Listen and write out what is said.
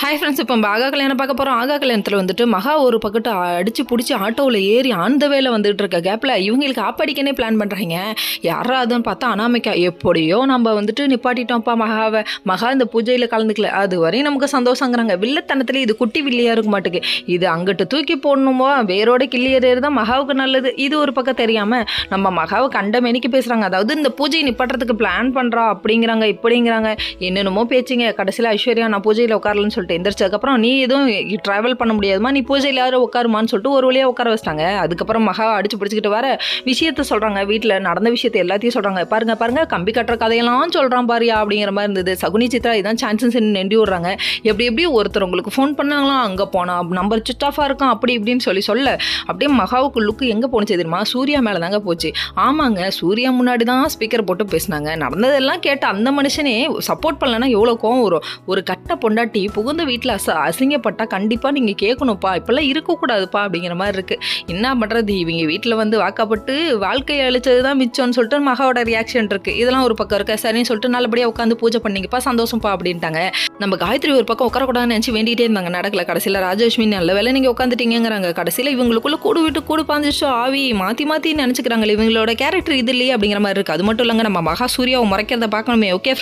Hi friends, இப்போ நம்ம ஆகா கல்யாணம் பார்க்க போகிறோம். ஆகா கல்யாணத்தில் வந்துட்டு மகா ஒரு பக்கத்து அடித்து பிடிச்சி ஆட்டோவில் ஏறி அந்த வேலை வந்துட்டு இருக்க கேப்பில் இவங்களுக்கு ஆப்படிக்கனே பிளான் பண்ணுறாங்க. யாரா அதுன்னு பார்த்தா அனாமிக்கா. எப்படியோ நம்ம வந்துட்டு நிப்பாட்டிட்டோம்ப்பா மகாவை, மகா இந்த பூஜையில் கலந்துக்கல, அது வரையும் நமக்கு சந்தோஷங்கிறாங்க. வில்லத்தனத்தில் இது குட்டி வில்லியாக இருக்க மாட்டுக்கு, இது அங்கிட்டு தூக்கி போடணுமோ வேரோட கிள்ளியறது தான் மகாவுக்கு நல்லது. இது ஒரு பக்கம் தெரியாமல் நம்ம மகாவை கண்டமேனிக்கு பேசுகிறாங்க. அதாவது இந்த பூஜையை நிப்பாட்டுறதுக்கு பிளான் பண்ணுறா அப்படிங்கிறாங்க, இப்படிங்கிறாங்க, என்னென்னமோ பேச்சுங்க. கடைசியில் ஐஸ்வர்யா நான் பூஜையில் உட்காரலன்னு சொல்லிட்டு எந்திரிச்சதுக்கப்புறம் நீ எதுவும் ட்ராவல் பண்ண முடியாதுமா, நீ பூஜையில் யாரும் உட்காருமான்னு சொல்லிட்டு ஒரு வழியாக உட்கார வச்சிட்டாங்க. அதுக்கப்புறம் மகா அடிச்சு பிடிச்சிக்கிட்டு வர விஷயத்த சொல்கிறாங்க, வீட்டில் நடந்த விஷயத்தை எல்லாத்தையும் சொல்கிறாங்க. பாருங்க கம்பி கட்டுற கதையெல்லாம் சொல்கிறான் பாரியா அப்படிங்கிற மாதிரி இருந்தது. சகுனி சித்ரா இதான் சான்சஸ் நெண்டி விடுறாங்க. எப்படி ஒருத்தர் உங்களுக்கு ஃபோன் பண்ணாங்களாம், அங்கே போனால் நம்பர் சுவிச் ஆஃபாக இருக்கும் அப்படி இப்படின்னு சொல்ல அப்படியே மகாவுக்கு லுக்கு எங்கே போணுச்சு தெரியுமா, சூர்யா மேலே தாங்க போச்சு. ஆமாங்க, சூர்யா முன்னாடி தான் ஸ்பீக்கர் போட்டு பேசினாங்க. நடந்ததெல்லாம் கேட்டு அந்த மனுஷனே சப்போர்ட் பண்ணலன்னா எவ்வளோ கோவம் வரும். ஒரு கட்ட பொண்டாட்டி புகுந்த வீட்டில் அசிங்கப்பட்டால் கண்டிப்பாக நீங்கள் கேட்கணும்ப்பா, இப்போல்லாம் இருக்கக்கூடாதுப்பா அப்படிங்கிற மாதிரி இருக்குது. என்ன பண்ணுறது, இவங்க வீட்டில் வந்து வாக்கப்பட்டு வாழ்க்கையை அழிச்சது தான் மிச்சம்னு சொல்லிட்டு மகாவோட ரியாக்ஷன் இருக்குது. இதெல்லாம் ஒரு பக்கம் இருக்குது. சரின்னு சொல்லிட்டு நல்லபடியாக உட்காந்து பூஜை பண்ணிங்கப்பா, சந்தோஷம்ப்பா அப்படின்ட்டாங்க. நம்ம காயத்ரி ஒரு பக்கம் உட்காரக்கூடாதுன்னு நினச்சி வேண்டிகிட்டே இருந்தாங்க, நடக்கல. கடைசியில் ராஜலட்சுமி நல்ல வேலை நீங்கள் உட்காந்துட்டீங்கிறாங்க. கடைசியில் இவங்களுக்குள்ள கூடு விட்டு கூடு பாஞ்சிச்சோ ஆவி மாற்றி நினச்சிக்கிறாங்க. இவங்களோட கேரக்டர் இது இல்லையே அப்படிங்கிற மாதிரி இருக்குது. அது மட்டும் இல்லைங்க, நம்ம மகா சூர்யாவை முறைக்கிறத பார்க்கணுமே. ஓகே.